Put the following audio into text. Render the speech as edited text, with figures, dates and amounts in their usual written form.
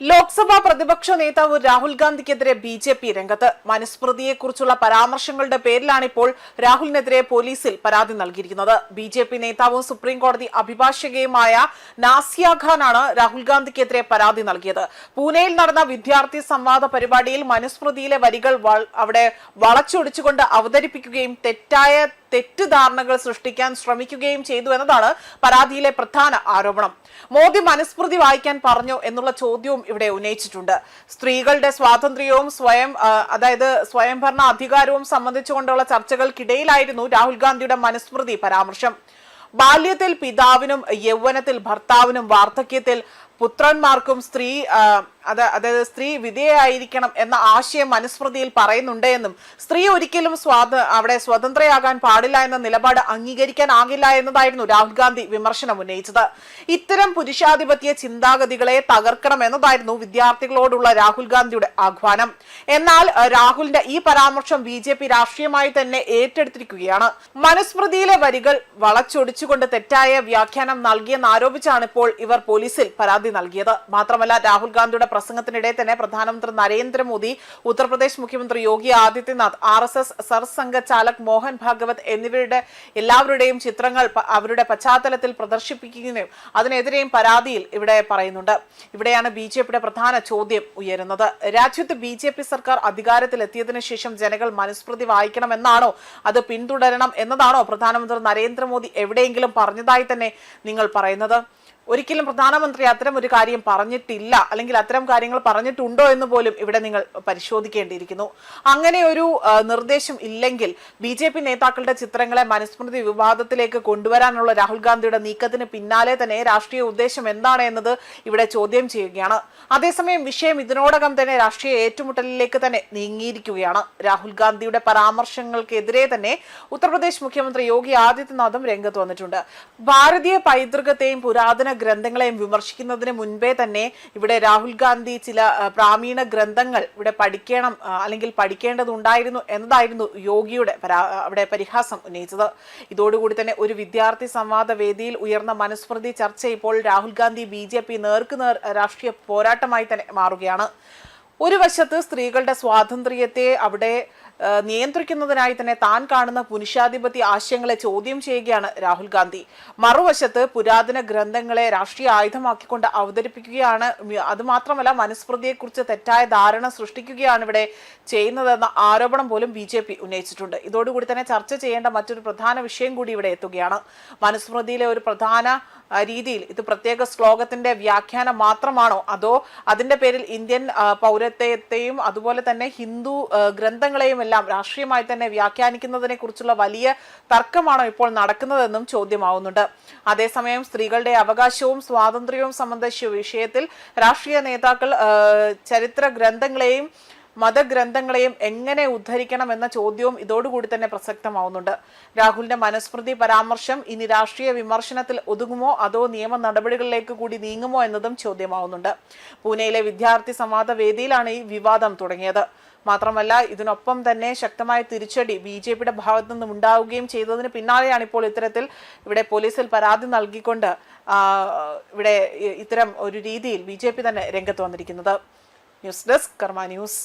ലോക്സഭാ പ്രതിപക്ഷ നേതാവ് രാഹുൽ ഗാന്ധിക്കെതിരെ ബി.ജെ.പി രംഗത്ത്. മനുസ്മൃതിയെക്കുറിച്ചുള്ള പരാമർശങ്ങളുടെ പേരിലാണ് ഇപ്പോൾ രാഹുലിനെതിരെ പോലീസിൽ പരാതി നൽകിയിരിക്കുന്നത്. ബി.ജെ.പി നേതാവും സുപ്രീം കോടതി അഭിഭാഷകയുമായ നാസിയ ഖാനാണ് രാഹുൽ ഗാന്ധിക്കെതിരെ പരാതി നൽകിയത്. പൂനെയിൽ നടന്ന വിദ്യാർത്ഥി സംവാദ പരിപാടിയിൽ മനുസ്മൃതിയിലെ വരികൾ അവിടെ വളച്ചൊടിച്ചുകൊണ്ട് അവതരിപ്പിക്കുകയും തെറ്റിദ്ധാരണകൾ സൃഷ്ടിക്കാൻ ശ്രമിക്കുകയും ചെയ്തു എന്നതാണ് പരാതിയിലെ പ്രധാന ആരോപണം. മോദി മനുസ്മൃതി വായിക്കാൻ പറഞ്ഞോ എന്നുള്ള ചോദ്യവും ഇവിടെ ഉന്നയിച്ചിട്ടുണ്ട്. സ്ത്രീകളുടെ സ്വാതന്ത്ര്യവും സ്വയംഭരണ അധികാരവും സംബന്ധിച്ചുകൊണ്ടുള്ള ചർച്ചകൾക്കിടയിലായിരുന്നു രാഹുൽ ഗാന്ധിയുടെ മനുസ്മൃതി പരാമർശം. ബാല്യത്തിൽ പിതാവിനും യൗവനത്തിൽ ഭർത്താവിനും വാർദ്ധക്യത്തിൽ പുത്രന്മാർക്കും സ്ത്രീ വിധേയായിരിക്കണം എന്ന ആശയം മനുസ്മൃതിയിൽ പറയുന്നുണ്ട് എന്നും സ്ത്രീ ഒരിക്കലും സ്വതന്ത്രയാകാൻ പാടില്ല എന്ന നിലപാട് അംഗീകരിക്കാനാകില്ല എന്നതായിരുന്നു രാഹുൽ ഗാന്ധി വിമർശനം ഉന്നയിച്ചത്. ഇത്തരം പുരുഷാധിപത്യ ചിന്താഗതികളെ തകർക്കണം എന്നതായിരുന്നു വിദ്യാർത്ഥികളോടുള്ള രാഹുൽ ഗാന്ധിയുടെ ആഹ്വാനം. എന്നാൽ രാഹുലിന്റെ ഈ പരാമർശം ബി.ജെ.പി രാഷ്ട്രീയമായി തന്നെ ഏറ്റെടുത്തിരിക്കുകയാണ്. മനുസ്മൃതിയിലെ വരികൾ വളച്ചൊടിച്ചുകൊണ്ട് തെറ്റായ വ്യാഖ്യാനം നൽകിയെന്നാരോപിച്ചാണ് ഇപ്പോൾ ഇവർ പോലീസിൽ പരാതി നൽകിയത്. മാത്രമല്ല, രാഹുൽ ഗാന്ധിയുടെ പ്രസംഗത്തിനിടെ തന്നെ പ്രധാനമന്ത്രി നരേന്ദ്രമോദി, ഉത്തർപ്രദേശ് മുഖ്യമന്ത്രി യോഗി ആദിത്യനാഥ്, RSS സർസംഘ ചാലക് മോഹൻ ഭാഗവത് എന്നിവരുടെ എല്ലാവരുടെയും ചിത്രങ്ങൾ അവരുടെ പശ്ചാത്തലത്തിൽ പ്രദർശിപ്പിക്കുകയും അതിനെതിരെയും പരാതിയിൽ ഇവിടെ പറയുന്നുണ്ട്. ഇവിടെയാണ് ബി.ജെ.പിയുടെ പ്രധാന ചോദ്യം ഉയരുന്നത്. രാജ്യത്ത് ബി.ജെ.പി സർക്കാർ അധികാരത്തിലെത്തിയതിനു ശേഷം ജനങ്ങൾ മനുസ്മൃതി വായിക്കണമെന്നാണോ, അത് പിന്തുടരണം എന്നതാണോ പ്രധാനമന്ത്രി നരേന്ദ്രമോദി എവിടെയെങ്കിലും പറഞ്ഞതായി തന്നെ നിങ്ങൾ പറയുന്നത്? ഒരിക്കലും പ്രധാനമന്ത്രി അത്തരം ഒരു കാര്യം പറഞ്ഞിട്ടില്ല, അല്ലെങ്കിൽ അത്തരം കാര്യങ്ങൾ പറഞ്ഞിട്ടുണ്ടോ എന്ന് പോലും ഇവിടെ നിങ്ങൾ പരിശോധിക്കേണ്ടിയിരിക്കുന്നു. അങ്ങനെ ഒരു നിർദ്ദേശം ഇല്ലെങ്കിൽ ബി.ജെ.പി നേതാക്കളുടെ ചിത്രങ്ങളെ മനുസ്മൃതി വിവാദത്തിലേക്ക് കൊണ്ടുവരാനുള്ള രാഹുൽ ഗാന്ധിയുടെ നീക്കത്തിന് പിന്നാലെ തന്നെ രാഷ്ട്രീയ ഉദ്ദേശം എന്താണ് എന്നത് ഇവിടെ ചോദ്യം ചെയ്യുകയാണ്. അതേസമയം വിഷയം ഇതിനോടകം തന്നെ രാഷ്ട്രീയ ഏറ്റുമുട്ടലിലേക്ക് തന്നെ നീങ്ങിയിരിക്കുകയാണ്. രാഹുൽ ഗാന്ധിയുടെ പരാമർശങ്ങൾക്കെതിരെ തന്നെ ഉത്തർപ്രദേശ് മുഖ്യമന്ത്രി യോഗി ആദിത്യനാഥും രംഗത്ത് വന്നിട്ടുണ്ട്. ഭാരതീയ പൈതൃകത്തെയും പുരാതന ഗ്രന്ഥങ്ങളെയും വിമർശിക്കുന്നതിന് മുൻപേ തന്നെ ഇവിടെ രാഹുൽ ഗാന്ധി ചില പ്രാമീണ ഗ്രന്ഥങ്ങൾ ഇവിടെ പഠിക്കണം അല്ലെങ്കിൽ പഠിക്കേണ്ടതുണ്ടായിരുന്നു എന്നതായിരുന്നു യോഗിയുടെ അവിടെ പരിഹാസം ഉന്നയിച്ചത്. ഇതോടുകൂടി തന്നെ ഒരു വിദ്യാർത്ഥി സംവാദ വേദിയിൽ ഉയർന്ന മനുസ്മൃതി ചർച്ച ഇപ്പോൾ രാഹുൽ ഗാന്ധി ബി.ജെ.പി നേർക്കുനേർ രാഷ്ട്രീയ പോരാട്ടമായി തന്നെ മാറുകയാണ്. ഒരു വശത്ത് സ്ത്രീകളുടെ സ്വാതന്ത്ര്യത്തെ അവിടെ നിയന്ത്രിക്കുന്നതിനായി തന്നെ താൻ കാണുന്ന പുരുഷാധിപത്യ ആശയങ്ങളെ ചോദ്യം ചെയ്യുകയാണ് രാഹുൽ ഗാന്ധി. മറുവശത്ത് പുരാതന ഗ്രന്ഥങ്ങളെ രാഷ്ട്രീയ ആയുധമാക്കിക്കൊണ്ട് അവതരിപ്പിക്കുകയാണ്. അതുമാത്രമല്ല, മനുസ്മൃതിയെക്കുറിച്ച് തെറ്റായ ധാരണ സൃഷ്ടിക്കുകയാണ് ഇവിടെ ചെയ്യുന്നതെന്ന ആരോപണം പോലും ബി.ജെ.പി ഉന്നയിച്ചിട്ടുണ്ട്. ഇതോടുകൂടി തന്നെ ചർച്ച ചെയ്യേണ്ട മറ്റൊരു പ്രധാന വിഷയം കൂടി ഇവിടെ എത്തുകയാണ്. മനുസ്മൃതിയിലെ ഒരു പ്രധാന രീതിയിൽ ഇത് പ്രത്യേക ശ്ലോകത്തിന്റെ വ്യാഖ്യാനം മാത്രമാണോ, അതോ അതിന്റെ പേരിൽ ഇന്ത്യൻ പൗരത്വത്തെയും അതുപോലെ തന്നെ ഹിന്ദു ഗ്രന്ഥങ്ങളെയും എല്ലാം രാഷ്ട്രീയമായി തന്നെ വ്യാഖ്യാനിക്കുന്നതിനെ കുറിച്ചുള്ള വലിയ തർക്കമാണോ ഇപ്പോൾ നടക്കുന്നതെന്നും ചോദ്യമാവുന്നുണ്ട്. അതേസമയം സ്ത്രീകളുടെ അവകാശവും സ്വാതന്ത്ര്യവും സംബന്ധിച്ച വിഷയത്തിൽ രാഷ്ട്രീയ നേതാക്കൾ ചരിത്ര ഗ്രന്ഥങ്ങളെയും മതഗ്രന്ഥങ്ങളെയും എങ്ങനെ ഉദ്ധരിക്കണം എന്ന ചോദ്യവും ഇതോടുകൂടി തന്നെ പ്രസക്തമാവുന്നുണ്ട്. രാഹുലിന്റെ മനുസ്മൃതി പരാമർശം ഇനി രാഷ്ട്രീയ വിമർശനത്തിൽ ഒതുങ്ങുമോ, അതോ നിയമ നടപടികളിലേക്ക് കൂടി നീങ്ങുമോ എന്നതും ചോദ്യമാവുന്നുണ്ട്. പൂനെയിലെ വിദ്യാർത്ഥി സംവാദ വേദിയിലാണ് ഈ വിവാദം തുടങ്ങിയത്. മാത്രമല്ല, ഇതിനൊപ്പം തന്നെ ശക്തമായ തിരിച്ചടി ബി.ജെ.പിയുടെ ഭാഗത്തു നിന്നും ഉണ്ടാവുകയും ചെയ്തതിന് പിന്നാലെയാണ് ഇപ്പോൾ ഇത്തരത്തിൽ ഇവിടെ പോലീസിൽ പരാതി നൽകിക്കൊണ്ട് ഇവിടെ ഇത്തരം ഒരു രീതിയിൽ ബി.ജെ.പി തന്നെ രംഗത്ത് വന്നിരിക്കുന്നത്. ന്യൂസ് ഡെസ്ക് കർമ്മ ന്യൂസ്.